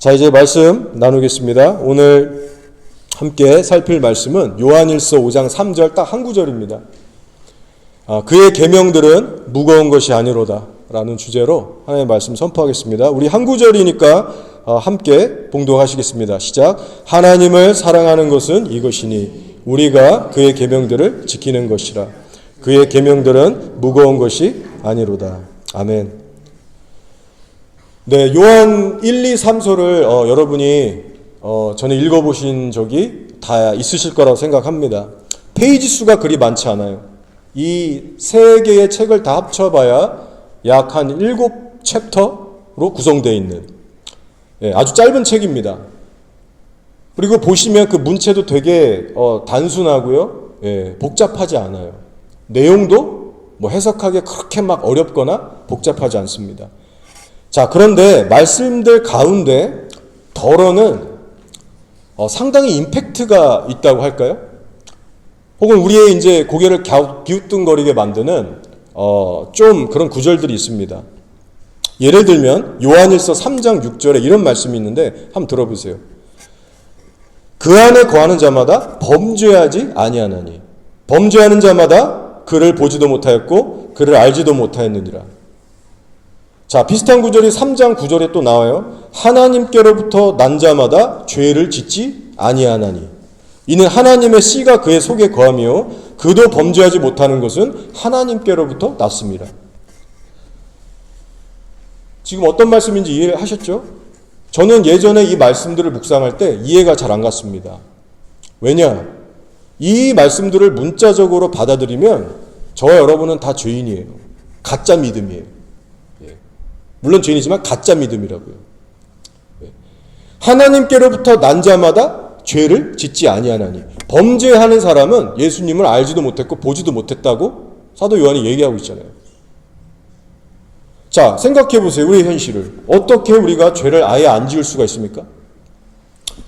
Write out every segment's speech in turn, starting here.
자, 이제 말씀 나누겠습니다. 오늘 함께 살필 말씀은 요한일서 5장 3절 딱 한 구절입니다. 그의 계명들은 무거운 것이 아니로다 라는 주제로 하나님의 말씀 선포하겠습니다. 우리 한 구절이니까 함께 봉독하시겠습니다. 시작. 하나님을 사랑하는 것은 이것이니 우리가 그의 계명들을 지키는 것이라. 그의 계명들은 무거운 것이 아니로다. 아멘. 네, 요한 1, 2, 3서를 여러분이 전에 읽어보신 적이 다 있으실 거라고 생각합니다. 페이지 수가 그리 많지 않아요. 이 세 개의 책을 다 합쳐봐야 약 한 7챕터로 구성되어 있는 아주 짧은 책입니다. 그리고 보시면 그 문체도 되게 단순하고요, 복잡하지 않아요. 내용도 뭐 해석하기 그렇게 막 어렵거나 복잡하지 않습니다. 자, 그런데 말씀들 가운데 덜어는 상당히 임팩트가 있다고 할까요? 혹은 우리의 이제 고개를 기우뚱거리게 만드는 좀 그런 구절들이 있습니다. 예를 들면 요한일서 3장 6절에 이런 말씀이 있는데 한번 들어보세요. 그 안에 거하는 자마다 범죄하지 아니하나니 범죄하는 자마다 그를 보지도 못하였고 그를 알지도 못하였느니라. 자, 비슷한 구절이 3장 9절에 또 나와요. 하나님께로부터 난 자마다 죄를 짓지 아니하나니 이는 하나님의 씨가 그의 속에 거하며 그도 범죄하지 못하는 것은 하나님께로부터 났습니다. 지금 어떤 말씀인지 이해하셨죠? 저는 예전에 이 말씀들을 묵상할 때 이해가 잘 안 갔습니다. 왜냐? 이 말씀들을 문자적으로 받아들이면 저와 여러분은 다 죄인이에요. 가짜 믿음이에요. 물론 죄인이지만 가짜 믿음이라고요. 하나님께로부터 난 자마다 죄를 짓지 아니하나니 범죄하는 사람은 예수님을 알지도 못했고 보지도 못했다고 사도 요한이 얘기하고 있잖아요. 자, 생각해 보세요. 우리의 현실을. 어떻게 우리가 죄를 아예 안 지을 수가 있습니까?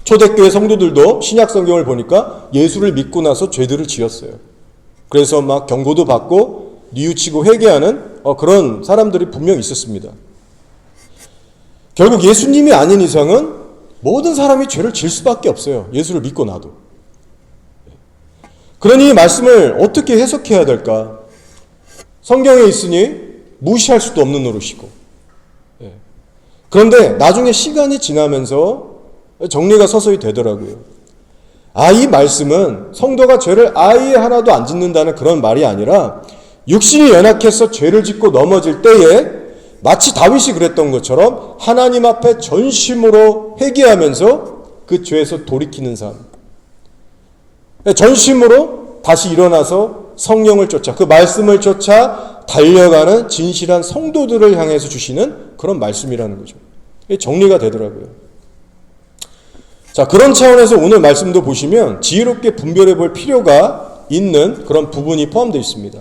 초대교회 성도들도 신약 성경을 보니까 예수를 믿고 나서 죄들을 지었어요. 그래서 막 경고도 받고 뉘우치고 회개하는 그런 사람들이 분명히 있었습니다. 결국 예수님이 아닌 이상은 모든 사람이 죄를 질 수밖에 없어요. 예수를 믿고 나도. 그러니 이 말씀을 어떻게 해석해야 될까? 성경에 있으니 무시할 수도 없는 노릇이고. 그런데 나중에 시간이 지나면서 정리가 서서히 되더라고요. 이 말씀은 성도가 죄를 아예 하나도 안 짓는다는 그런 말이 아니라 육신이 연약해서 죄를 짓고 넘어질 때에 마치 다윗이 그랬던 것처럼 하나님 앞에 전심으로 회개하면서 그 죄에서 돌이키는 삶. 전심으로 다시 일어나서 성령을 쫓아 그 말씀을 쫓아 달려가는 진실한 성도들을 향해서 주시는 그런 말씀이라는 거죠. 정리가 되더라고요. 자, 그런 차원에서 오늘 말씀도 보시면 지혜롭게 분별해 볼 필요가 있는 그런 부분이 포함되어 있습니다.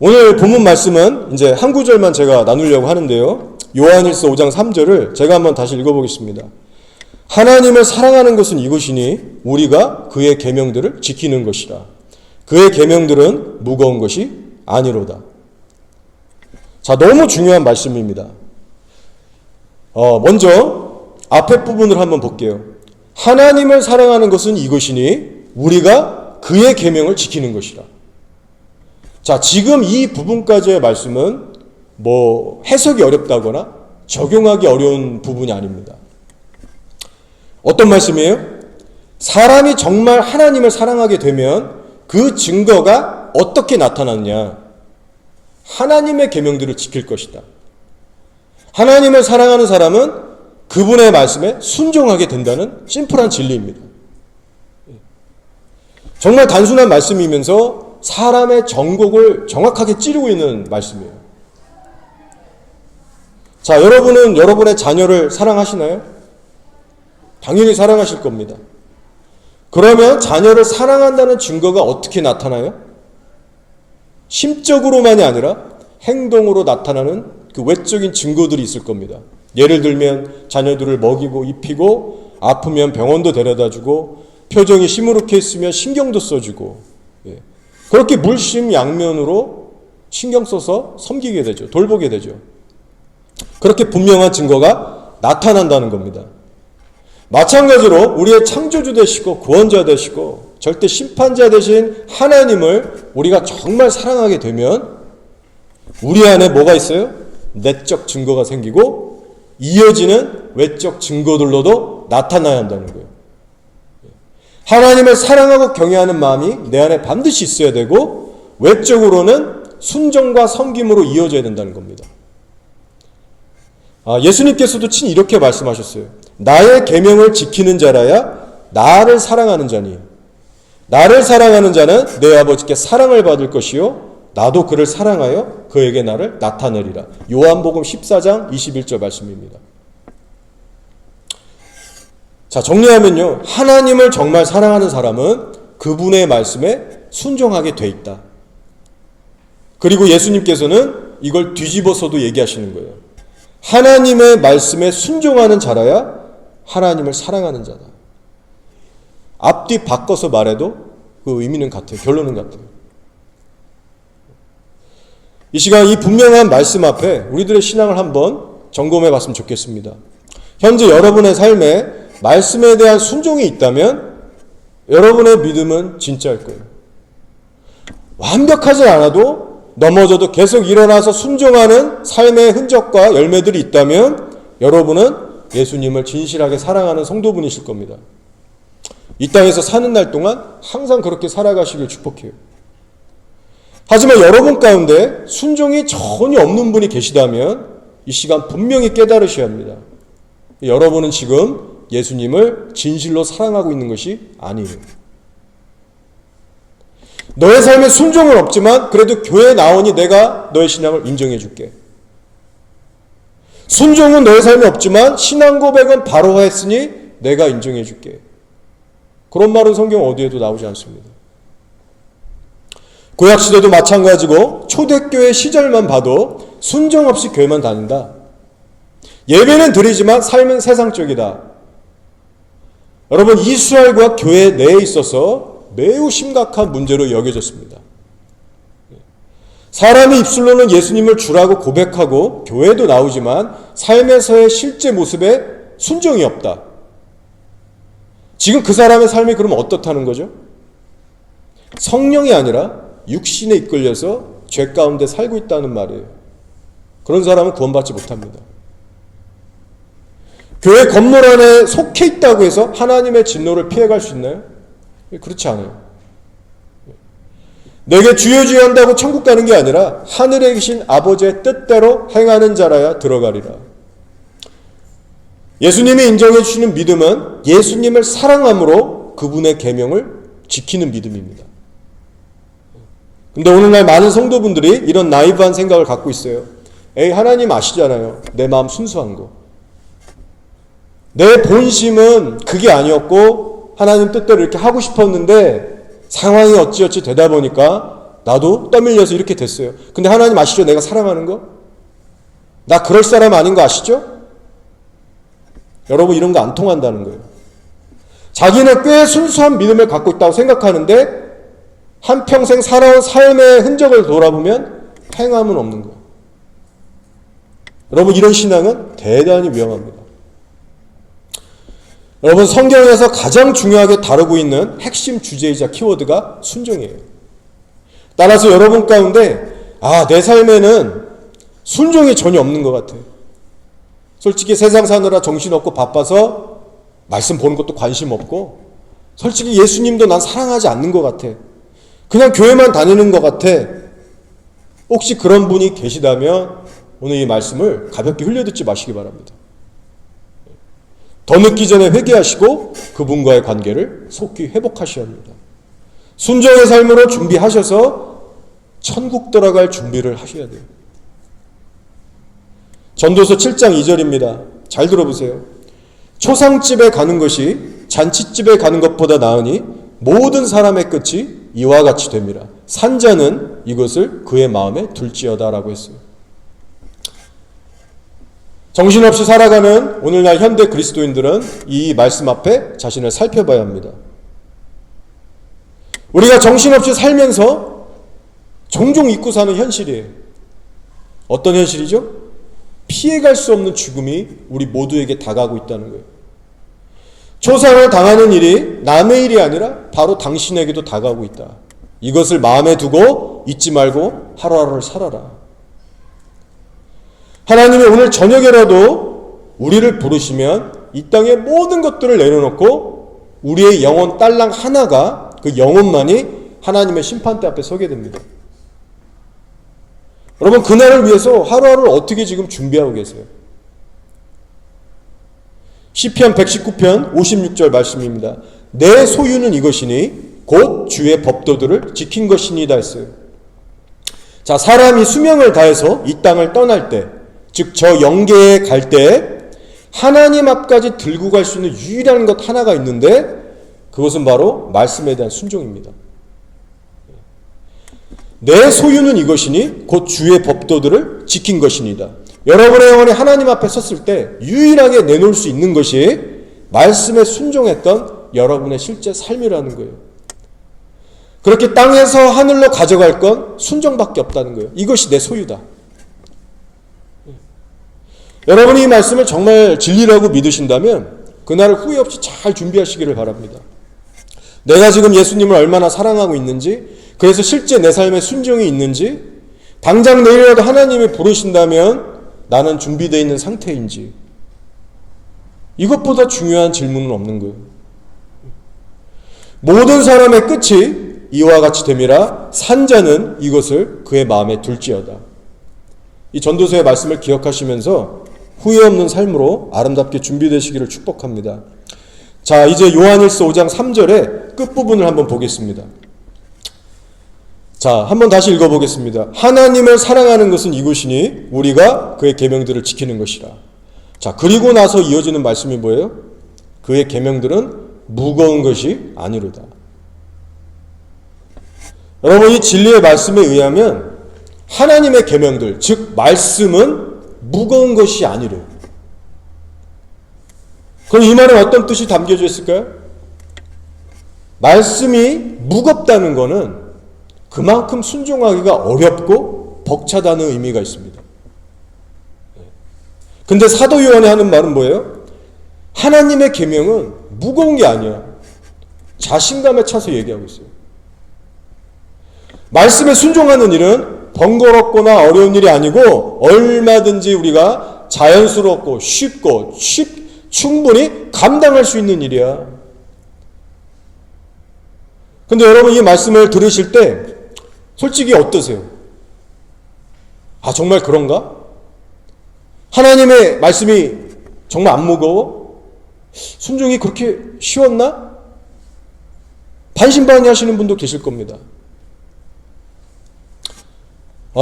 오늘 본문 말씀은 이제 한 구절만 제가 나누려고 하는데요. 요한일서 5장 3절을 제가 한번 다시 읽어보겠습니다. 하나님을 사랑하는 것은 이것이니 우리가 그의 계명들을 지키는 것이라. 그의 계명들은 무거운 것이 아니로다. 자, 너무 중요한 말씀입니다. 먼저 앞에 부분을 한번 볼게요. 하나님을 사랑하는 것은 이것이니 우리가 그의 계명을 지키는 것이라. 자, 지금 이 부분까지의 말씀은 뭐 해석이 어렵다거나 적용하기 어려운 부분이 아닙니다. 어떤 말씀이에요? 사람이 정말 하나님을 사랑하게 되면 그 증거가 어떻게 나타났냐? 하나님의 계명들을 지킬 것이다. 하나님을 사랑하는 사람은 그분의 말씀에 순종하게 된다는 심플한 진리입니다. 정말 단순한 말씀이면서 사람의 정곡을 정확하게 찌르고 있는 말씀이에요. 자, 여러분은 여러분의 자녀를 사랑하시나요? 당연히 사랑하실 겁니다. 그러면 자녀를 사랑한다는 증거가 어떻게 나타나요? 심적으로만이 아니라 행동으로 나타나는 그 외적인 증거들이 있을 겁니다. 예를 들면 자녀들을 먹이고 입히고 아프면 병원도 데려다주고 표정이 시무룩해 있으면 신경도 써주고 그렇게 물심양면으로 신경 써서 섬기게 되죠. 돌보게 되죠. 그렇게 분명한 증거가 나타난다는 겁니다. 마찬가지로 우리의 창조주 되시고 구원자 되시고 절대 심판자 되신 하나님을 우리가 정말 사랑하게 되면 우리 안에 뭐가 있어요? 내적 증거가 생기고 이어지는 외적 증거들로도 나타나야 한다는 거예요. 하나님을 사랑하고 경외하는 마음이 내 안에 반드시 있어야 되고 외적으로는 순종과 섬김으로 이어져야 된다는 겁니다. 예수님께서도 친 이렇게 말씀하셨어요. 나의 계명을 지키는 자라야 나를 사랑하는 자니 나를 사랑하는 자는 내 아버지께 사랑을 받을 것이요 나도 그를 사랑하여 그에게 나를 나타내리라. 요한복음 14장 21절 말씀입니다. 자, 정리하면요. 하나님을 정말 사랑하는 사람은 그분의 말씀에 순종하게 돼 있다. 그리고 예수님께서는 이걸 뒤집어서도 얘기하시는 거예요. 하나님의 말씀에 순종하는 자라야 하나님을 사랑하는 자다. 앞뒤 바꿔서 말해도 그 의미는 같아요. 결론은 같아요. 이 시간 이 분명한 말씀 앞에 우리들의 신앙을 한번 점검해 봤으면 좋겠습니다. 현재 여러분의 삶에 말씀에 대한 순종이 있다면 여러분의 믿음은 진짜일 거예요. 완벽하지 않아도 넘어져도 계속 일어나서 순종하는 삶의 흔적과 열매들이 있다면 여러분은 예수님을 진실하게 사랑하는 성도분이실 겁니다. 이 땅에서 사는 날 동안 항상 그렇게 살아가시길 축복해요. 하지만 여러분 가운데 순종이 전혀 없는 분이 계시다면 이 시간 분명히 깨달으셔야 합니다. 여러분은 지금 예수님을 진실로 사랑하고 있는 것이 아니에요. 너의 삶에 순종은 없지만 그래도 교회에 나오니 내가 너의 신앙을 인정해 줄게. 순종은 너의 삶에 없지만 신앙 고백은 바로 했으니 내가 인정해 줄게. 그런 말은 성경 어디에도 나오지 않습니다. 구약시대도 마찬가지고 초대교회 시절만 봐도 순종 없이 교회만 다닌다. 예배는 드리지만 삶은 세상적이다. 여러분, 이스라엘과 교회 내에 있어서 매우 심각한 문제로 여겨졌습니다. 사람이 입술로는 예수님을 주라고 고백하고 교회도 나오지만 삶에서의 실제 모습에 순종이 없다. 지금 그 사람의 삶이 그러면 어떻다는 거죠? 성령이 아니라 육신에 이끌려서 죄 가운데 살고 있다는 말이에요. 그런 사람은 구원받지 못합니다. 교회 건물 안에 속해 있다고 해서 하나님의 진노를 피해갈 수 있나요? 그렇지 않아요. 내게 주여 주여 한다고 천국 가는 게 아니라 하늘에 계신 아버지의 뜻대로 행하는 자라야 들어가리라. 예수님이 인정해 주시는 믿음은 예수님을 사랑함으로 그분의 계명을 지키는 믿음입니다. 근데 오늘날 많은 성도분들이 이런 나이브한 생각을 갖고 있어요. 에이, 하나님 아시잖아요. 내 마음 순수한 거. 내 본심은 그게 아니었고 하나님 뜻대로 이렇게 하고 싶었는데 상황이 어찌어찌 되다 보니까 나도 떠밀려서 이렇게 됐어요. 근데 하나님 아시죠? 내가 사랑하는 거? 나 그럴 사람 아닌 거 아시죠? 여러분, 이런 거 안 통한다는 거예요. 자기는 꽤 순수한 믿음을 갖고 있다고 생각하는데 한평생 살아온 삶의 흔적을 돌아보면 행함은 없는 거예요. 여러분, 이런 신앙은 대단히 위험합니다. 여러분, 성경에서 가장 중요하게 다루고 있는 핵심 주제이자 키워드가 순종이에요. 따라서 여러분 가운데 내 삶에는 순종이 전혀 없는 것 같아요. 솔직히 세상 사느라 정신없고 바빠서 말씀 보는 것도 관심 없고 솔직히 예수님도 난 사랑하지 않는 것 같아. 그냥 교회만 다니는 것 같아. 혹시 그런 분이 계시다면 오늘 이 말씀을 가볍게 흘려듣지 마시기 바랍니다. 더 늦기 전에 회개하시고 그분과의 관계를 속히 회복하셔야 합니다. 순종의 삶으로 준비하셔서 천국 들어갈 준비를 하셔야 돼요. 전도서 7장 2절입니다. 잘 들어보세요. 초상집에 가는 것이 잔치집에 가는 것보다 나으니 모든 사람의 끝이 이와 같이 됩니다. 산자는 이것을 그의 마음에 둘지어다 라고 했어요. 정신없이 살아가는 오늘날 현대 그리스도인들은 이 말씀 앞에 자신을 살펴봐야 합니다. 우리가 정신없이 살면서 종종 잊고 사는 현실이에요. 어떤 현실이죠? 피해갈 수 없는 죽음이 우리 모두에게 다가오고 있다는 거예요. 초상을 당하는 일이 남의 일이 아니라 바로 당신에게도 다가오고 있다. 이것을 마음에 두고 잊지 말고 하루하루를 살아라. 하나님이 오늘 저녁에라도 우리를 부르시면 이 땅의 모든 것들을 내려놓고 우리의 영혼 딸랑 하나가, 그 영혼만이 하나님의 심판대 앞에 서게 됩니다. 여러분, 그날을 위해서 하루하루를 어떻게 지금 준비하고 계세요? 시편 119편 56절 말씀입니다. 내 소유는 이것이니 곧 주의 법도들을 지킨 것이니이다 했어요. 자, 사람이 수명을 다해서 이 땅을 떠날 때, 즉 저 영계에 갈 때 하나님 앞까지 들고 갈 수 있는 유일한 것 하나가 있는데, 그것은 바로 말씀에 대한 순종입니다. 내 소유는 이것이니 곧 주의 법도들을 지킨 것이니이다. 여러분의 영혼이 하나님 앞에 섰을 때 유일하게 내놓을 수 있는 것이 말씀에 순종했던 여러분의 실제 삶이라는 거예요. 그렇게 땅에서 하늘로 가져갈 건 순종밖에 없다는 거예요. 이것이 내 소유다. 여러분이 이 말씀을 정말 진리라고 믿으신다면 그날을 후회 없이 잘 준비하시기를 바랍니다. 내가 지금 예수님을 얼마나 사랑하고 있는지, 그래서 실제 내 삶에 순종이 있는지, 당장 내일이라도 하나님이 부르신다면 나는 준비되어 있는 상태인지, 이것보다 중요한 질문은 없는 거예요. 모든 사람의 끝이 이와 같이 됨이라 산자는 이것을 그의 마음에 둘지어다. 이 전도서의 말씀을 기억하시면서 후회 없는 삶으로 아름답게 준비되시기를 축복합니다. 자, 이제 요한일서 5장 3절의 끝부분을 한번 보겠습니다. 자, 한번 다시 읽어보겠습니다. 하나님을 사랑하는 것은 이것이니 우리가 그의 계명들을 지키는 것이라. 자, 그리고 나서 이어지는 말씀이 뭐예요? 그의 계명들은 무거운 것이 아니로다. 여러분, 이 진리의 말씀에 의하면 하나님의 계명들, 즉 말씀은 무거운 것이 아니래요. 그럼 이 말은 어떤 뜻이 담겨져 있을까요? 말씀이 무겁다는 것은 그만큼 순종하기가 어렵고 벅차다는 의미가 있습니다. 근데 사도 요한이 하는 말은 뭐예요? 하나님의 계명은 무거운 게 아니야. 자신감에 차서 얘기하고 있어요. 말씀에 순종하는 일은 번거롭거나 어려운 일이 아니고 얼마든지 우리가 자연스럽고 쉽고 충분히 감당할 수 있는 일이야. 근데 여러분, 이 말씀을 들으실 때 솔직히 어떠세요? 아, 정말 그런가? 하나님의 말씀이 정말 안 무거워? 순종이 그렇게 쉬웠나? 반신반의하시는 분도 계실 겁니다.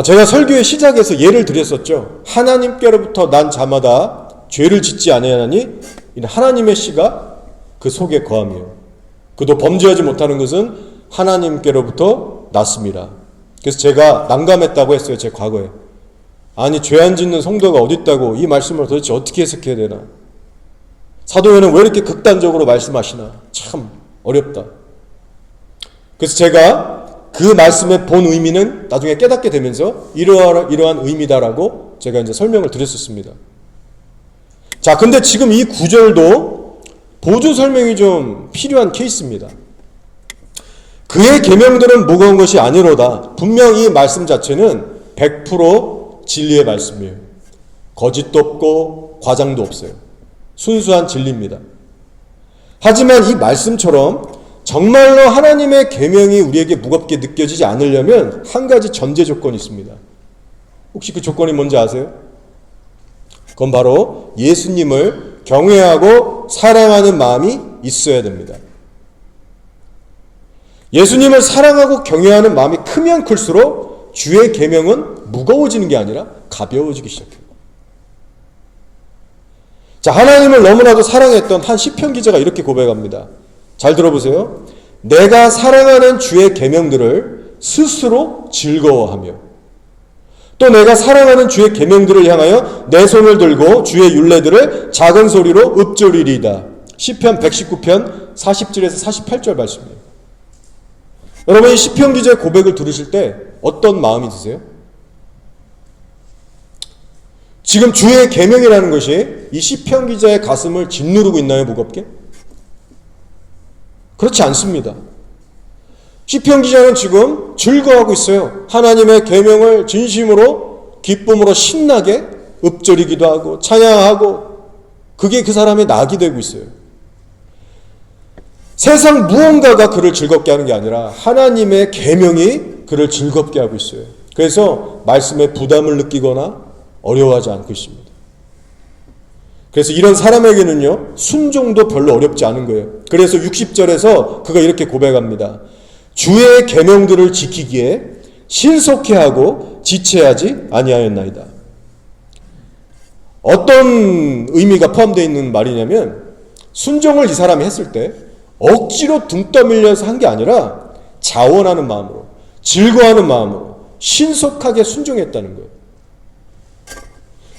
제가 설교의 시작에서 예를 드렸었죠. 하나님께로부터 난 자마다 죄를 짓지 아니하나니 이는 하나님의 씨가 그 속에 거하며 그도 범죄하지 못하는 것은 하나님께로부터 났습니다. 그래서 제가 난감했다고 했어요. 제 과거에. 아니, 죄 안 짓는 성도가 어디 있다고, 이 말씀을 도대체 어떻게 해석해야 되나? 사도회는 왜 이렇게 극단적으로 말씀하시나? 참 어렵다. 그래서 제가 그 말씀의 본 의미는 나중에 깨닫게 되면서 이러한 의미다라고 제가 이제 설명을 드렸었습니다. 자, 근데 지금 이 구절도 보조 설명이 좀 필요한 케이스입니다. 그의 계명들은 무거운 것이 아니로다. 분명 이 말씀 자체는 100% 진리의 말씀이에요. 거짓도 없고 과장도 없어요. 순수한 진리입니다. 하지만 이 말씀처럼 정말로 하나님의 계명이 우리에게 무겁게 느껴지지 않으려면 한 가지 전제 조건이 있습니다. 혹시 그 조건이 뭔지 아세요? 그건 바로 예수님을 경외하고 사랑하는 마음이 있어야 됩니다. 예수님을 사랑하고 경외하는 마음이 크면 클수록 주의 계명은 무거워지는 게 아니라 가벼워지기 시작해요. 자, 하나님을 너무나도 사랑했던 한 시편 기자가 이렇게 고백합니다. 잘 들어보세요. 내가 사랑하는 주의 계명들을 스스로 즐거워하며 또 내가 사랑하는 주의 계명들을 향하여 내 손을 들고 주의 율례들을 작은 소리로 읊조리리이다. 시편 119편 40절에서 48절 말씀이에요. 여러분, 이 시편 기자의 고백을 들으실 때 어떤 마음이 드세요? 지금 주의 계명이라는 것이 이 시편 기자의 가슴을 짓누르고 있나요, 무겁게? 그렇지 않습니다. 시편 기자는 지금 즐거워하고 있어요. 하나님의 계명을 진심으로 기쁨으로 신나게 읊조리기도 하고 찬양하고, 그게 그 사람의 낙이 되고 있어요. 세상 무언가가 그를 즐겁게 하는 게 아니라 하나님의 계명이 그를 즐겁게 하고 있어요. 그래서 말씀에 부담을 느끼거나 어려워하지 않고 있습니다. 그래서 이런 사람에게는요, 순종도 별로 어렵지 않은 거예요. 그래서 60절에서 그가 이렇게 고백합니다. 주의 계명들을 지키기에 신속히 하고 지체하지 아니하였나이다. 어떤 의미가 포함되어 있는 말이냐면, 순종을 이 사람이 했을 때 억지로 등 떠밀려서 한 게 아니라 자원하는 마음으로, 즐거워하는 마음으로 신속하게 순종했다는 거예요.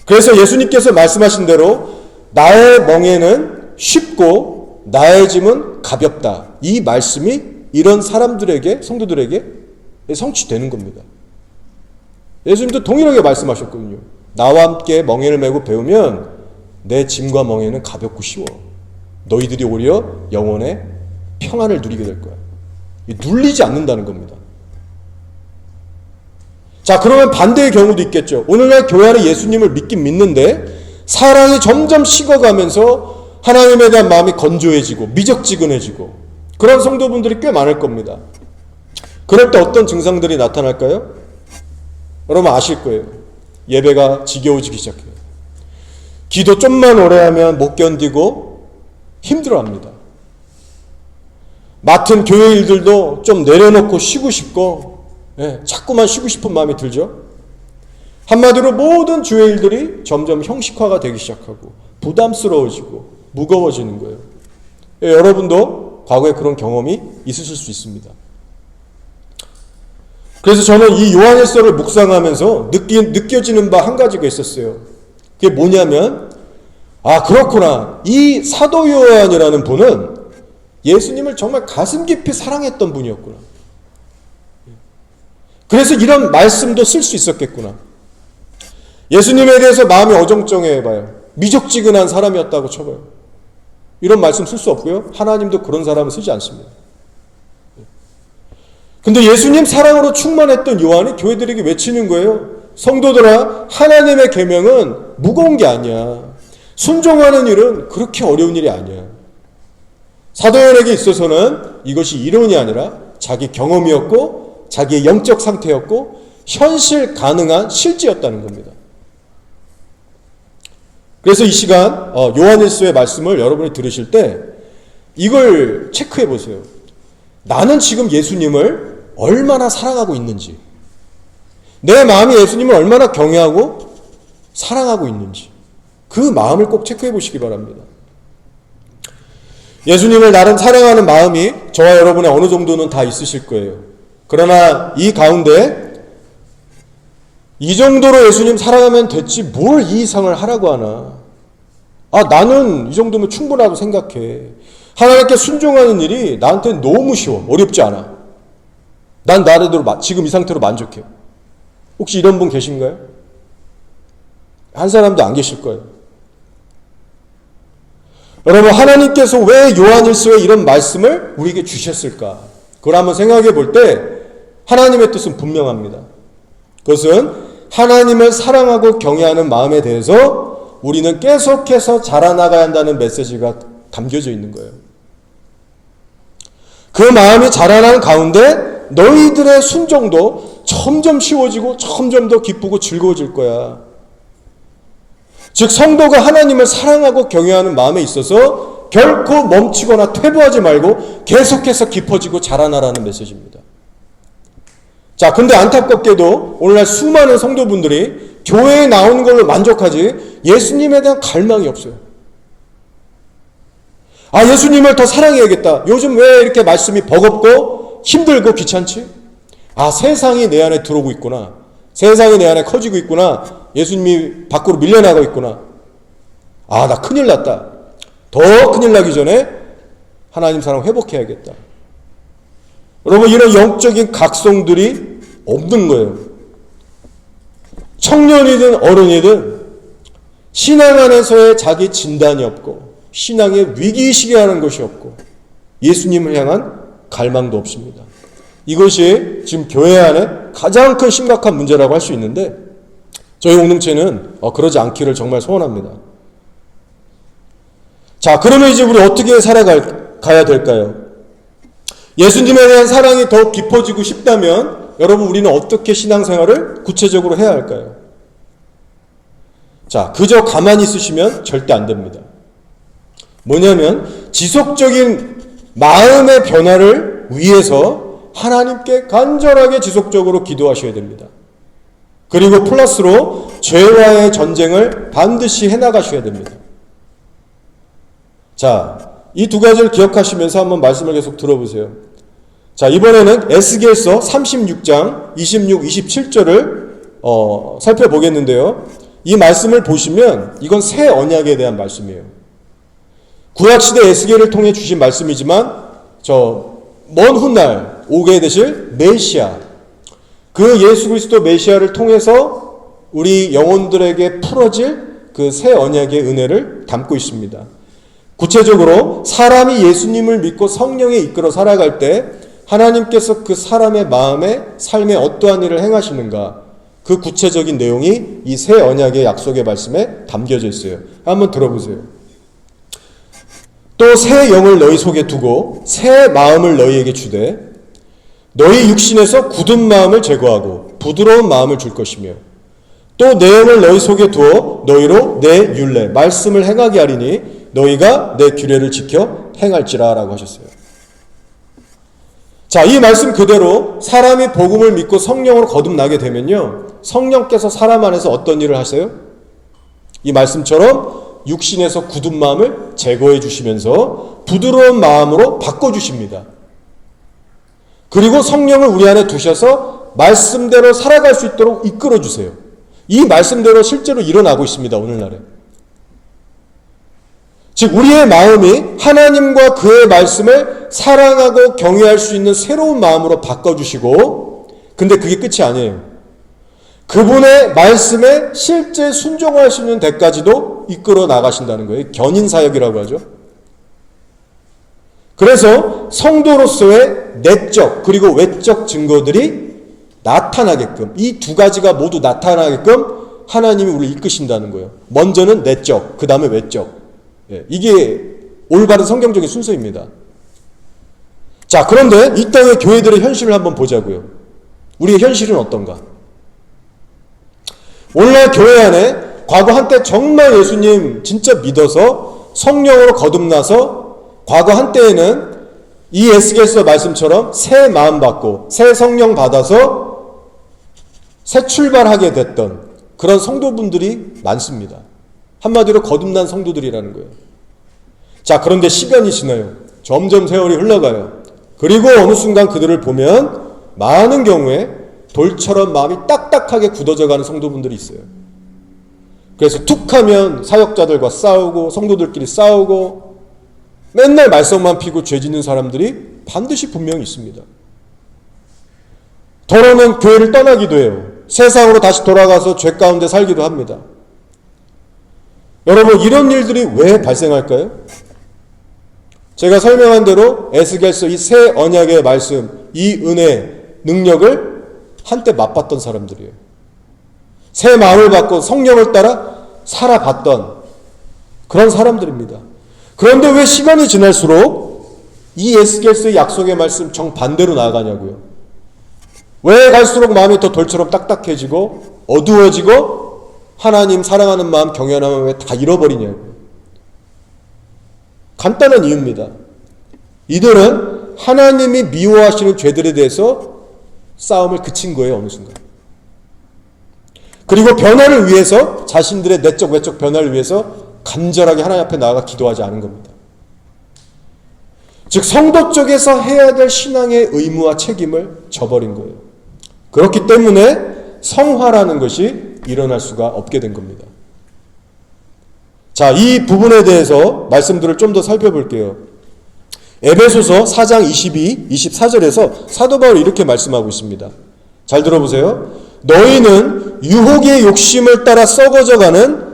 그래서 예수님께서 말씀하신 대로 나의 멍에는 쉽고 나의 짐은 가볍다, 이 말씀이 이런 사람들에게, 성도들에게 성취되는 겁니다. 예수님도 동일하게 말씀하셨거든요. 나와 함께 멍에를 메고 배우면 내 짐과 멍에는 가볍고 쉬워. 너희들이 오히려 영혼의 평안을 누리게 될 거야. 눌리지 않는다는 겁니다. 자, 그러면 반대의 경우도 있겠죠. 오늘날 교회 안에 예수님을 믿긴 믿는데 사랑이 점점 식어가면서 하나님에 대한 마음이 건조해지고 미적지근해지고 그런 성도분들이 꽤 많을 겁니다. 그럴 때 어떤 증상들이 나타날까요? 여러분 아실 거예요. 예배가 지겨워지기 시작해요. 기도 좀만 오래 하면 못 견디고 힘들어합니다. 맡은 교회 일들도 좀 내려놓고 쉬고 싶고, 자꾸만 쉬고 싶은 마음이 들죠. 한마디로 모든 주의 일들이 점점 형식화가 되기 시작하고 부담스러워지고 무거워지는 거예요. 여러분도 과거에 그런 경험이 있으실 수 있습니다. 그래서 저는 이 요한일서를 묵상하면서 느껴지는 바 한 가지가 있었어요. 그게 뭐냐면, 아, 그렇구나. 이 사도 요한이라는 분은 예수님을 정말 가슴 깊이 사랑했던 분이었구나. 그래서 이런 말씀도 쓸 수 있었겠구나. 예수님에 대해서 마음이 어정쩡해봐요. 미적지근한 사람이었다고 쳐봐요. 이런 말씀 쓸 수 없고요. 하나님도 그런 사람을 쓰지 않습니다. 근데 예수님 사랑으로 충만했던 요한이 교회들에게 외치는 거예요. 성도들아, 하나님의 계명은 무거운 게 아니야. 순종하는 일은 그렇게 어려운 일이 아니야. 사도 요한에게 있어서는 이것이 이론이 아니라 자기 경험이었고 자기의 영적 상태였고 현실 가능한 실제였다는 겁니다. 그래서 이 시간 요한일서의 말씀을 여러분이 들으실 때 이걸 체크해 보세요. 나는 지금 예수님을 얼마나 사랑하고 있는지, 내 마음이 예수님을 얼마나 경외하고 사랑하고 있는지, 그 마음을 꼭 체크해 보시기 바랍니다. 예수님을 나름 사랑하는 마음이 저와 여러분의 어느 정도는 다 있으실 거예요. 그러나 이 가운데 이 정도로 예수님 사랑하면 됐지 뭘 이 이상을 하라고 하나. 아, 나는 이 정도면 충분하다고 생각해. 하나님께 순종하는 일이 나한테 너무 쉬워. 어렵지 않아. 난 나름대로 지금 이 상태로 만족해. 혹시 이런 분 계신가요? 한 사람도 안 계실 거예요. 여러분, 하나님께서 왜 요한일서에 이런 말씀을 우리에게 주셨을까? 그걸 한번 생각해 볼 때 하나님의 뜻은 분명합니다. 그것은 하나님을 사랑하고 경외하는 마음에 대해서 우리는 계속해서 자라나가야 한다는 메시지가 담겨져 있는 거예요. 그 마음이 자라나는 가운데 너희들의 순종도 점점 쉬워지고 점점 더 기쁘고 즐거워질 거야. 즉 성도가 하나님을 사랑하고 경외하는 마음에 있어서 결코 멈추거나 퇴보하지 말고 계속해서 깊어지고 자라나라는 메시지입니다. 자, 근데 안타깝게도 오늘날 수많은 성도분들이 교회에 나오는 걸로 만족하지 예수님에 대한 갈망이 없어요. 아, 예수님을 더 사랑해야겠다. 요즘 왜 이렇게 말씀이 버겁고 힘들고 귀찮지? 아, 세상이 내 안에 들어오고 있구나. 세상이 내 안에 커지고 있구나. 예수님이 밖으로 밀려나가고 있구나. 아, 나 큰일 났다. 더 큰일 나기 전에 하나님 사랑 회복해야겠다. 여러분, 이런 영적인 각성들이 없는 거예요. 청년이든 어른이든 신앙 안에서의 자기 진단이 없고 신앙의 위기의식이 하는 것이 없고 예수님을 향한 갈망도 없습니다. 이것이 지금 교회 안에 가장 큰 심각한 문제라고 할 수 있는데 저희 공동체는 그러지 않기를 정말 소원합니다. 자, 그러면 이제 우리 어떻게 살아가야 될까요? 예수님에 대한 사랑이 더 깊어지고 싶다면 여러분 우리는 어떻게 신앙생활을 구체적으로 해야 할까요? 자, 그저 가만히 있으시면 절대 안 됩니다. 뭐냐면 지속적인 마음의 변화를 위해서 하나님께 간절하게 지속적으로 기도하셔야 됩니다. 그리고 플러스로 죄와의 전쟁을 반드시 해나가셔야 됩니다. 자, 이 두 가지를 기억하시면서 한번 말씀을 계속 들어보세요. 자, 이번에는 에스겔서 36장 26, 27절을 살펴보겠는데요. 이 말씀을 보시면 이건 새 언약에 대한 말씀이에요. 구약시대 에스겔을 통해 주신 말씀이지만 먼 훗날 오게 되실 메시아, 그 예수 그리스도 메시아를 통해서 우리 영혼들에게 풀어질 그 새 언약의 은혜를 담고 있습니다. 구체적으로 사람이 예수님을 믿고 성령에 이끌어 살아갈 때 하나님께서 그 사람의 마음에 삶에 어떠한 일을 행하시는가, 그 구체적인 내용이 이 새 언약의 약속의 말씀에 담겨져 있어요. 한번 들어보세요. 또 새 영을 너희 속에 두고 새 마음을 너희에게 주되 너희 육신에서 굳은 마음을 제거하고 부드러운 마음을 줄 것이며 또 내 영을 너희 속에 두어 너희로 내 율례 말씀을 행하게 하리니 너희가 내 규례를 지켜 행할지라 라고 하셨어요. 자, 이 말씀 그대로 사람이 복음을 믿고 성령으로 거듭나게 되면요, 성령께서 사람 안에서 어떤 일을 하세요? 이 말씀처럼 육신에서 굳은 마음을 제거해 주시면서 부드러운 마음으로 바꿔주십니다. 그리고 성령을 우리 안에 두셔서 말씀대로 살아갈 수 있도록 이끌어 주세요. 이 말씀대로 실제로 일어나고 있습니다. 오늘날에. 즉 우리의 마음이 하나님과 그의 말씀을 사랑하고 경외할 수 있는 새로운 마음으로 바꿔주시고, 근데 그게 끝이 아니에요. 그분의 말씀에 실제 순종할 수 있는 데까지도 이끌어 나가신다는 거예요. 견인사역이라고 하죠. 그래서 성도로서의 내적 그리고 외적 증거들이 나타나게끔, 이 두 가지가 모두 나타나게끔 하나님이 우리를 이끄신다는 거예요. 먼저는 내적, 그 다음에 외적. 이게 올바른 성경적인 순서입니다. 자, 그런데 이 땅의 교회들의 현실을 한번 보자고요. 우리의 현실은 어떤가? 오늘날 교회 안에 과거 한때 정말 예수님 진짜 믿어서 성령으로 거듭나서 과거 한때에는 이 에스겔서 말씀처럼 새 마음 받고 새 성령 받아서 새 출발하게 됐던 그런 성도분들이 많습니다. 한마디로 거듭난 성도들이라는 거예요. 자, 그런데 시간이 지나요. 점점 세월이 흘러가요. 그리고 어느 순간 그들을 보면 많은 경우에 돌처럼 마음이 딱딱하게 굳어져가는 성도분들이 있어요. 그래서 툭하면 사역자들과 싸우고 성도들끼리 싸우고 맨날 말썽만 피고 죄 짓는 사람들이 반드시 분명히 있습니다. 더러면 교회를 떠나기도 해요. 세상으로 다시 돌아가서 죄 가운데 살기도 합니다. 여러분, 이런 일들이 왜 발생할까요? 제가 설명한 대로 에스겔서 이 새 언약의 말씀, 이 은혜, 능력을 한때 맛봤던 사람들이에요. 새 마음을 받고 성령을 따라 살아봤던 그런 사람들입니다. 그런데 왜 시간이 지날수록 이 에스겔서의 약속의 말씀 정반대로 나아가냐고요. 왜 갈수록 마음이 더 돌처럼 딱딱해지고 어두워지고 하나님 사랑하는 마음, 경외하는 마음 왜 다 잃어버리냐고요. 간단한 이유입니다. 이들은 하나님이 미워하시는 죄들에 대해서 싸움을 그친 거예요. 어느 순간. 그리고 변화를 위해서, 자신들의 내적 외적 변화를 위해서 간절하게 하나님 앞에 나아가 기도하지 않은 겁니다. 즉 성도 쪽에서 해야 될 신앙의 의무와 책임을 저버린 거예요. 그렇기 때문에 성화라는 것이 일어날 수가 없게 된 겁니다. 자, 이 부분에 대해서 말씀들을 좀 더 살펴볼게요. 에베소서 4장 22, 24절에서 사도 바울이 이렇게 말씀하고 있습니다. 잘 들어보세요. 너희는 유혹의 욕심을 따라 썩어져가는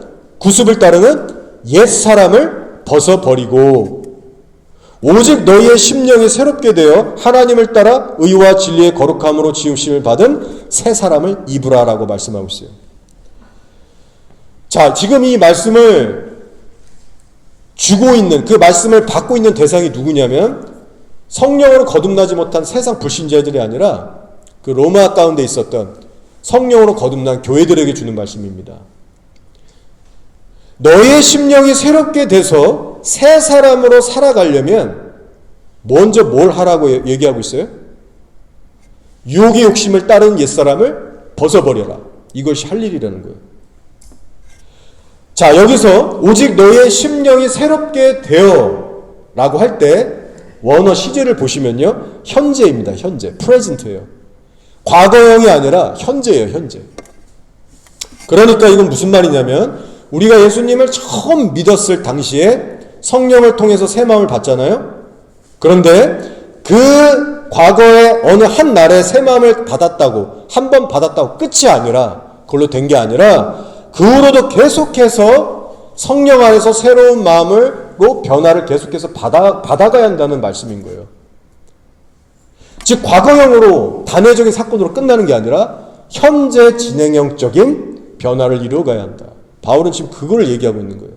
구습을 따르는 옛사람을 벗어버리고 오직 너희의 심령이 새롭게 되어 하나님을 따라 의와 진리의 거룩함으로 지으심을 받은 새 사람을 입으라라고 말씀하고 있어요. 자, 지금 이 말씀을 주고 있는, 그 말씀을 받고 있는 대상이 누구냐면 성령으로 거듭나지 못한 세상 불신자들이 아니라 그 로마 가운데 있었던 성령으로 거듭난 교회들에게 주는 말씀입니다. 너의 심령이 새롭게 돼서 새 사람으로 살아가려면 먼저 뭘 하라고 얘기하고 있어요? 유혹의 욕심을 따르는 옛사람을 벗어버려라. 이것이 할 일이라는 거예요. 자, 여기서 오직 너의 심령이 새롭게 되어 라고 할 때 원어 시제를 보시면요, 현재입니다. 현재, 프레젠트예요. 과거형이 아니라 현재예요. 현재. 그러니까 이건 무슨 말이냐면 우리가 예수님을 처음 믿었을 당시에 성령을 통해서 새 마음을 받잖아요. 그런데 그 과거에 어느 한 날에 새 마음을 받았다고, 한 번 받았다고 끝이 아니라, 그걸로 된 게 아니라 그 후로도 계속해서 성령 안에서 새로운 마음으로 변화를 계속해서 받아가야 한다는 말씀인 거예요. 즉 과거형으로 단회적인 사건으로 끝나는 게 아니라 현재 진행형적인 변화를 이루어가야 한다. 바울은 지금 그걸 얘기하고 있는 거예요.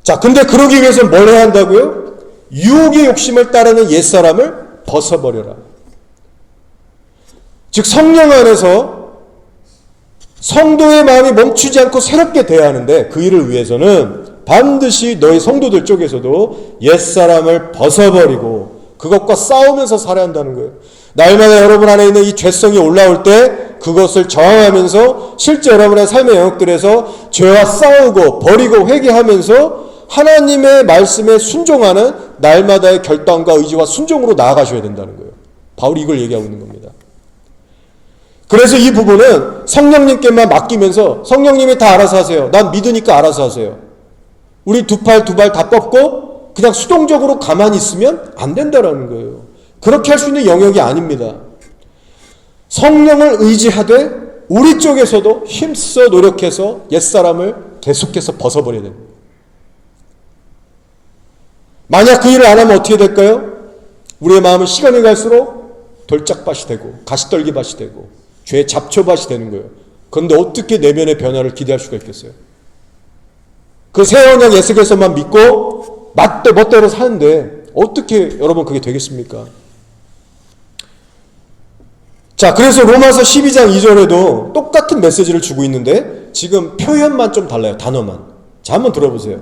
자, 근데 그러기 위해서 뭘 해야 한다고요? 유혹의 욕심을 따르는 옛사람을 벗어버려라. 즉 성령 안에서 성도의 마음이 멈추지 않고 새롭게 돼야 하는데 그 일을 위해서는 반드시 너희 성도들 쪽에서도 옛사람을 벗어버리고 그것과 싸우면서 살아야 한다는 거예요. 날마다 여러분 안에 있는 이 죄성이 올라올 때 그것을 저항하면서 실제 여러분의 삶의 영역들에서 죄와 싸우고 버리고 회개하면서 하나님의 말씀에 순종하는 날마다의 결단과 의지와 순종으로 나아가셔야 된다는 거예요. 바울이 이걸 얘기하고 있는 겁니다. 그래서 이 부분은 성령님께만 맡기면서 성령님이 다 알아서 하세요. 난 믿으니까 알아서 하세요. 우리 두 팔 다 뻗고 그냥 수동적으로 가만히 있으면 안 된다라는 거예요. 그렇게 할 수 있는 영역이 아닙니다. 성령을 의지하되 우리 쪽에서도 힘써 노력해서 옛사람을 계속해서 벗어버려야 됩니다. 만약 그 일을 안 하면 어떻게 될까요? 우리의 마음은 시간이 갈수록 돌짝밭이 되고 가시떨기밭이 되고 죄의 잡초밭이 되는 거예요. 그런데 어떻게 내면의 변화를 기대할 수가 있겠어요? 그 새 언약 예수께서만 믿고 멋대로 사는데 어떻게 여러분 그게 되겠습니까? 자, 그래서 로마서 12장 2절에도 똑같은 메시지를 주고 있는데 지금 표현만 좀 달라요. 단어만. 자, 한번 들어보세요.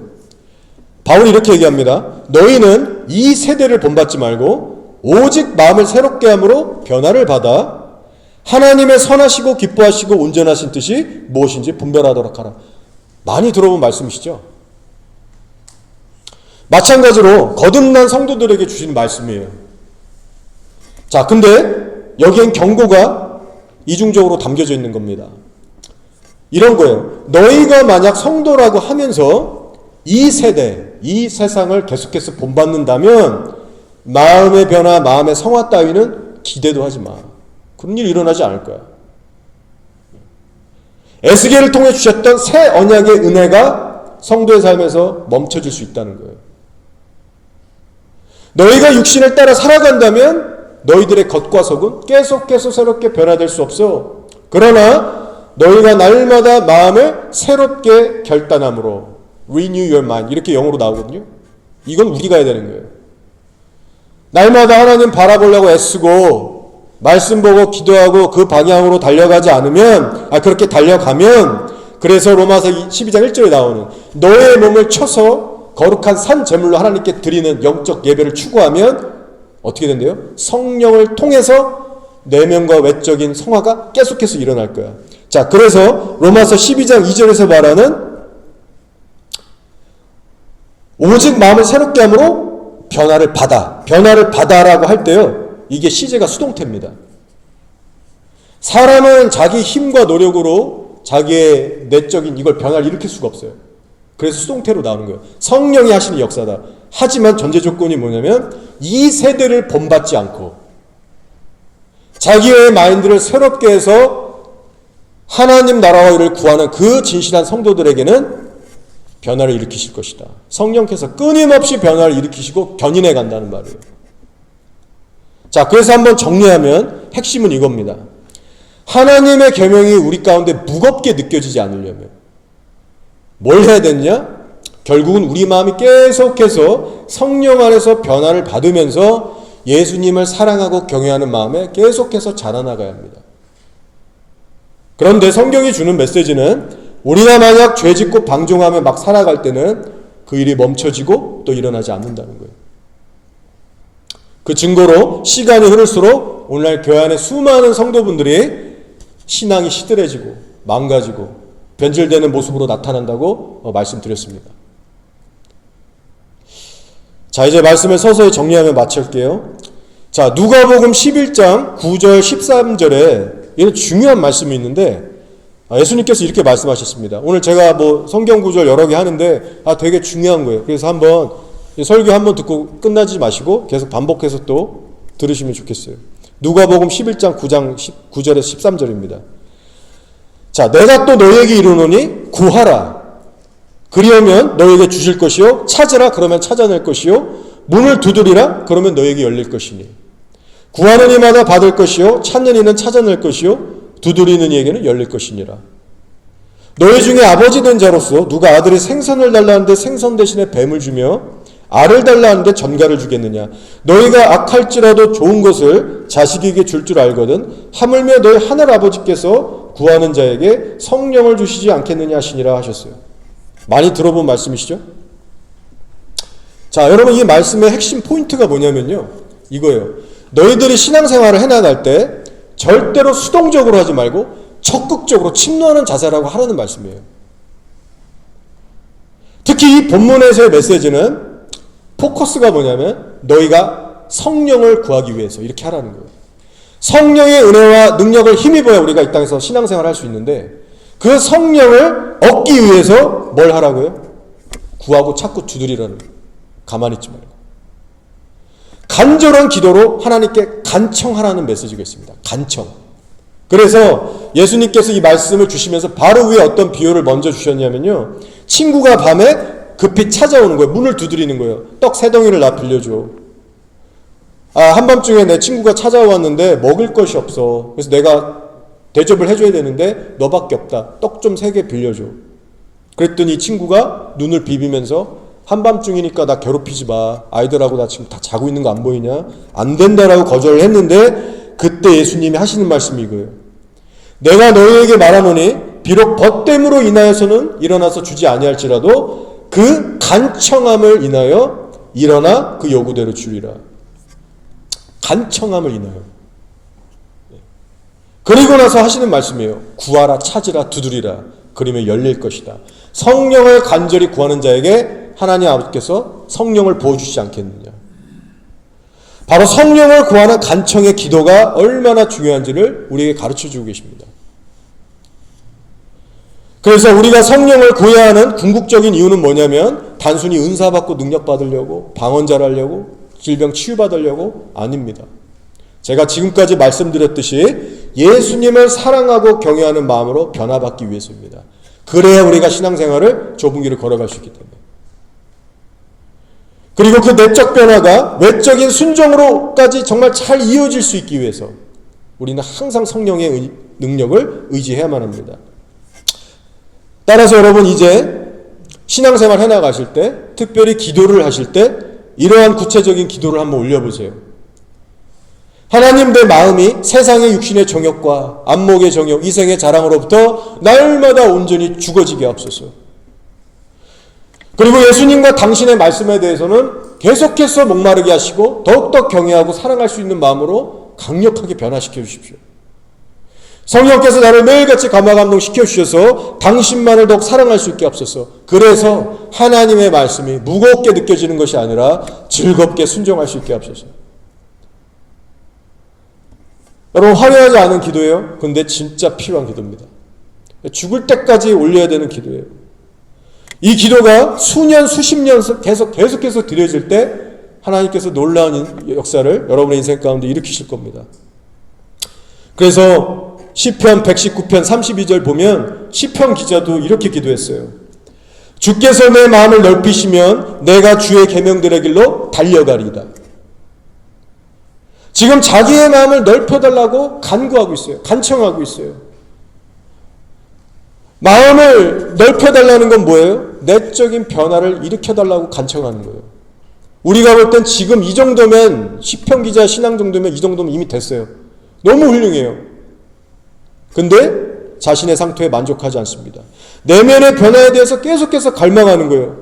바울이 이렇게 얘기합니다. 너희는 이 세대를 본받지 말고 오직 마음을 새롭게 함으로 변화를 받아 하나님의 선하시고 기뻐하시고 온전하신 뜻이 무엇인지 분별하도록 하라. 많이 들어본 말씀이시죠? 마찬가지로 거듭난 성도들에게 주신 말씀이에요. 자, 근데 여기엔 경고가 이중적으로 담겨져 있는 겁니다. 이런 거예요. 너희가 만약 성도라고 하면서 이 세대, 이 세상을 계속해서 본받는다면 마음의 변화, 마음의 성화 따위는 기대도 하지 마. 그런 일 일어나지 않을 거야. 에스겔을 통해 주셨던 새 언약의 은혜가 성도의 삶에서 멈춰질 수 있다는 거예요. 너희가 육신을 따라 살아간다면 너희들의 겉과 속은 계속해서 새롭게 변화될 수 없어. 그러나 너희가 날마다 마음을 새롭게 결단함으로 renew your mind 이렇게 영어로 나오거든요. 이건 우리가 해야 되는 거예요. 날마다 하나님 바라보려고 애쓰고 말씀 보고 기도하고 그 방향으로 달려가지 않으면 그렇게 달려가면 그래서 로마서 12장 1절에 나오는 너의 몸을 쳐서 거룩한 산 제물로 하나님께 드리는 영적 예배를 추구하면 어떻게 된대요? 성령을 통해서 내면과 외적인 성화가 계속해서 일어날 거야. 자, 그래서 로마서 12장 2절에서 말하는 오직 마음을 새롭게 함으로 변화를 받아라고 할 때요, 이게 시제가 수동태입니다. 사람은 자기 힘과 노력으로 자기의 내적인 이걸 변화를 일으킬 수가 없어요. 그래서 수동태로 나오는 거예요. 성령이 하시는 역사다. 하지만 전제 조건이 뭐냐면 이 세대를 본받지 않고 자기의 마인드를 새롭게 해서 하나님 나라와 이를 구하는 그 진실한 성도들에게는 변화를 일으키실 것이다. 성령께서 끊임없이 변화를 일으키시고 견인해 간다는 말이에요. 자, 그래서 한번 정리하면 핵심은 이겁니다. 하나님의 계명이 우리 가운데 무겁게 느껴지지 않으려면 뭘 해야 되느냐? 결국은 우리 마음이 계속해서 성령 안에서 변화를 받으면서 예수님을 사랑하고 경외하는 마음에 계속해서 자라나가야 합니다. 그런데 성경이 주는 메시지는 우리가 만약 죄짓고 방종하며 막 살아갈 때는 그 일이 멈춰지고 또 일어나지 않는다는 거예요. 그 증거로 시간이 흐를수록 오늘날 교회 안에 수많은 성도분들이 신앙이 시들해지고 망가지고 변질되는 모습으로 나타난다고 말씀드렸습니다. 자, 이제 말씀을 서서히 정리하며 마칠게요. 자, 누가복음 11장 9절 13절에 이런 중요한 말씀이 있는데 예수님께서 이렇게 말씀하셨습니다. 오늘 제가 성경 구절 여러 개 하는데 되게 중요한 거예요. 그래서 한번 설교 한번 듣고 끝나지 마시고 계속 반복해서 또 들으시면 좋겠어요. 누가복음 11장 9절에서 13절입니다. 자, 내가 또 너에게 이르노니 구하라. 그리하면 너에게 주실 것이요. 찾으라. 그러면 찾아낼 것이요. 문을 두드리라. 그러면 너에게 열릴 것이니. 구하는 이마다 받을 것이요. 찾는 이는 찾아낼 것이요. 두드리는 이에게는 열릴 것이니라. 너희 중에 아버지 된 자로서 누가 아들이 생선을 달라는데 생선 대신에 뱀을 주며 알을 달라는데 전갈을 주겠느냐. 너희가 악할지라도 좋은 것을 자식에게 줄 줄 알거든 하물며 너희 하늘 아버지께서 구하는 자에게 성령을 주시지 않겠느냐 하시니라 하셨어요. 많이 들어본 말씀이시죠? 자, 여러분 이 말씀의 핵심 포인트가 뭐냐면요. 이거예요. 너희들이 신앙생활을 해나갈 때 절대로 수동적으로 하지 말고 적극적으로 침노하는 자세라고 하라는 말씀이에요. 특히 이 본문에서의 메시지는 포커스가 뭐냐면 너희가 성령을 구하기 위해서 이렇게 하라는 거예요. 성령의 은혜와 능력을 힘입어야 우리가 이 땅에서 신앙생활을 할 수 있는데 그 성령을 얻기 위해서 뭘 하라고요? 구하고 찾고 두드리라는 거예요. 가만히 있지 말고. 간절한 기도로 하나님께 간청하라는 메시지가 있습니다. 간청. 그래서 예수님께서 이 말씀을 주시면서 바로 위에 어떤 비유를 먼저 주셨냐면요. 친구가 밤에 급히 찾아오는 거예요. 문을 두드리는 거예요. 떡 3덩이를 나 빌려줘. 한밤중에 내 친구가 찾아왔는데 먹을 것이 없어. 그래서 내가 대접을 해줘야 되는데 너밖에 없다. 떡 좀 3개 빌려줘. 그랬더니 이 친구가 눈을 비비면서 한밤중이니까 나 괴롭히지 마. 아이들하고 나 지금 다 자고 있는 거 안 보이냐? 안 된다라고 거절을 했는데 그때 예수님이 하시는 말씀이 이거예요. 내가 너희에게 말하노니 비록 벗됨으로 인하여서는 일어나서 주지 아니할지라도 그 간청함을 인하여 일어나 그 요구대로 주리라. 간청함을 인하여. 그리고 나서 하시는 말씀이에요. 구하라, 찾으라, 두드리라. 그러면 열릴 것이다. 성령을 간절히 구하는 자에게 하나님 아버지께서 성령을 부어주시지 않겠느냐. 바로 성령을 구하는 간청의 기도가 얼마나 중요한지를 우리에게 가르쳐주고 계십니다. 그래서 우리가 성령을 구해야 하는 궁극적인 이유는 뭐냐면 단순히 은사받고 능력받으려고 방언잘하려고 질병 치유받으려고 아닙니다. 제가 지금까지 말씀드렸듯이 예수님을 사랑하고 경외하는 마음으로 변화받기 위해서입니다. 그래야 우리가 신앙생활을 좁은 길을 걸어갈 수 있기 때문에. 그리고 그 내적 변화가 외적인 순종으로까지 정말 잘 이어질 수 있기 위해서 우리는 항상 성령의 능력을 의지해야만 합니다. 따라서 여러분 이제 신앙생활 해나가실 때 특별히 기도를 하실 때 이러한 구체적인 기도를 한번 올려보세요. 하나님 내 마음이 세상의 육신의 정욕과 안목의 정욕, 이생의 자랑으로부터 날마다 온전히 죽어지게 하옵소서. 그리고 예수님과 당신의 말씀에 대해서는 계속해서 목마르게 하시고 더욱더 경외하고 사랑할 수 있는 마음으로 강력하게 변화시켜 주십시오. 성령께서 나를 매일같이 감화감동시켜 주셔서 당신만을 더욱 사랑할 수 있게 하옵소서. 그래서 하나님의 말씀이 무겁게 느껴지는 것이 아니라 즐겁게 순종할 수 있게 하옵소서. 여러분 화려하지 않은 기도예요. 근데 진짜 필요한 기도입니다. 죽을 때까지 올려야 되는 기도예요. 이 기도가 수년 수십 년 계속해서 드려질 때 하나님께서 놀라운 역사를 여러분의 인생 가운데 일으키실 겁니다. 그래서 시편 119편 32절 보면 시편 기자도 이렇게 기도했어요. 주께서 내 마음을 넓히시면 내가 주의 계명들의 길로 달려가리이다. 지금 자기의 마음을 넓혀달라고 간구하고 있어요. 간청하고 있어요. 마음을 넓혀달라는 건 뭐예요? 내적인 변화를 일으켜달라고 간청하는 거예요. 우리가 볼 땐 지금 이 정도면, 시편 기자 신앙 정도면 이 정도면 이미 됐어요. 너무 훌륭해요. 근데 자신의 상태에 만족하지 않습니다. 내면의 변화에 대해서 계속해서 갈망하는 거예요.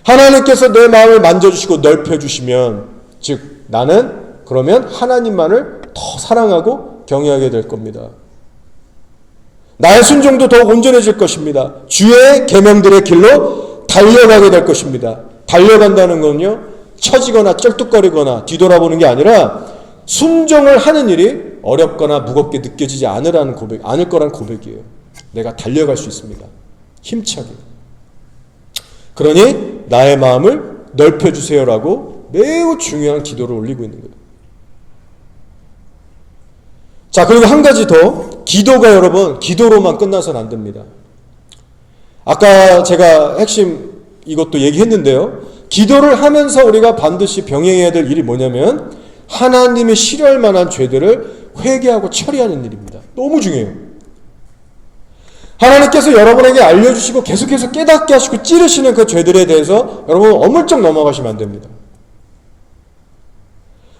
하나님께서 내 마음을 만져주시고 넓혀주시면, 즉 나는 그러면 하나님만을 더 사랑하고 경외하게 될 겁니다. 나의 순종도 더욱 온전해질 것입니다. 주의 계명들의 길로 달려가게 될 것입니다. 달려간다는 건요, 처지거나 쩔뚝거리거나 뒤돌아보는 게 아니라 순종을 하는 일이 어렵거나 무겁게 느껴지지 않을 거란 고백이에요. 내가 달려갈 수 있습니다. 힘차게. 그러니 나의 마음을 넓혀주세요라고 매우 중요한 기도를 올리고 있는 거예요. 자, 그리고 한 가지 더. 기도가 여러분, 기도로만 끝나서는 안 됩니다. 아까 제가 핵심 이것도 얘기했는데요. 기도를 하면서 우리가 반드시 병행해야 될 일이 뭐냐면 하나님이 싫어할 만한 죄들을 회개하고 처리하는 일입니다. 너무 중요해요. 하나님께서 여러분에게 알려주시고 계속해서 깨닫게 하시고 찌르시는 그 죄들에 대해서 여러분 어물쩍 넘어가시면 안 됩니다.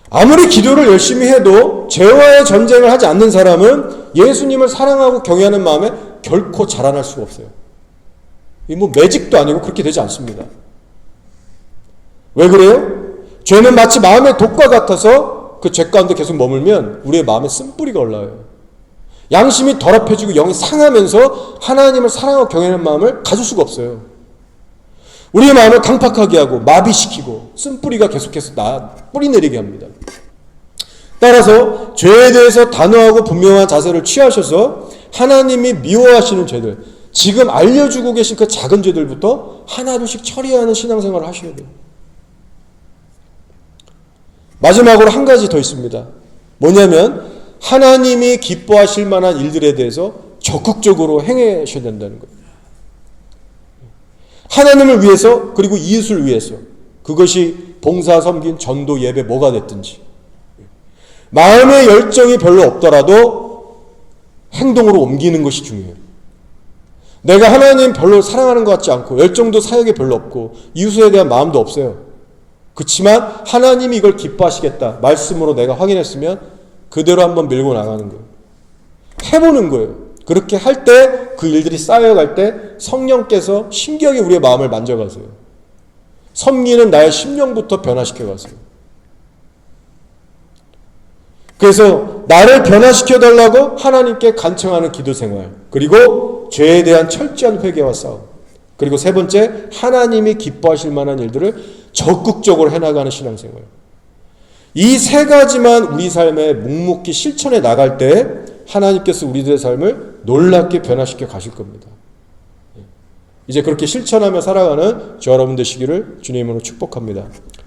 아무리 기도를 열심히 해도 죄와의 전쟁을 하지 않는 사람은 예수님을 사랑하고 경외하는 마음에 결코 자라날 수가 없어요. 이 뭐 매직도 아니고 그렇게 되지 않습니다. 왜 그래요? 죄는 마치 마음의 독과 같아서 그 죄 가운데 계속 머물면 우리의 마음에 쓴뿌리가 올라와요. 양심이 더럽혀지고 영이 상하면서 하나님을 사랑하고 경외하는 마음을 가질 수가 없어요. 우리의 마음을 강팍하게 하고 마비시키고 쓴뿌리가 계속해서 뿌리 내리게 합니다. 따라서 죄에 대해서 단호하고 분명한 자세를 취하셔서 하나님이 미워하시는 죄들, 지금 알려주고 계신 그 작은 죄들부터 하나둘씩 처리하는 신앙생활을 하셔야 돼요. 마지막으로 한 가지 더 있습니다. 뭐냐면 하나님이 기뻐하실 만한 일들에 대해서 적극적으로 행하셔야 된다는 거예요. 하나님을 위해서 그리고 이웃을 위해서, 그것이 봉사, 섬긴, 전도, 예배 뭐가 됐든지 마음의 열정이 별로 없더라도 행동으로 옮기는 것이 중요해요. 내가 하나님 별로 사랑하는 것 같지 않고 열정도 사역에 별로 없고 이웃에 대한 마음도 없어요. 그렇지만 하나님이 이걸 기뻐하시겠다 말씀으로 내가 확인했으면 그대로 한번 밀고 나가는 거예요. 해보는 거예요. 그렇게 할 때 그 일들이 쌓여갈 때 성령께서 신기하게 우리의 마음을 만져가세요. 섬기는 나의 심령부터 변화시켜 가세요. 그래서 나를 변화시켜달라고 하나님께 간청하는 기도 생활, 그리고 죄에 대한 철저한 회개와 싸움, 그리고 세 번째 하나님이 기뻐하실 만한 일들을 적극적으로 해나가는 신앙생활. 이 세 가지만 우리 삶에 묵묵히 실천해 나갈 때 하나님께서 우리들의 삶을 놀랍게 변화시켜 가실 겁니다. 이제 그렇게 실천하며 살아가는 저 여러분 되시기를 주님으로 축복합니다.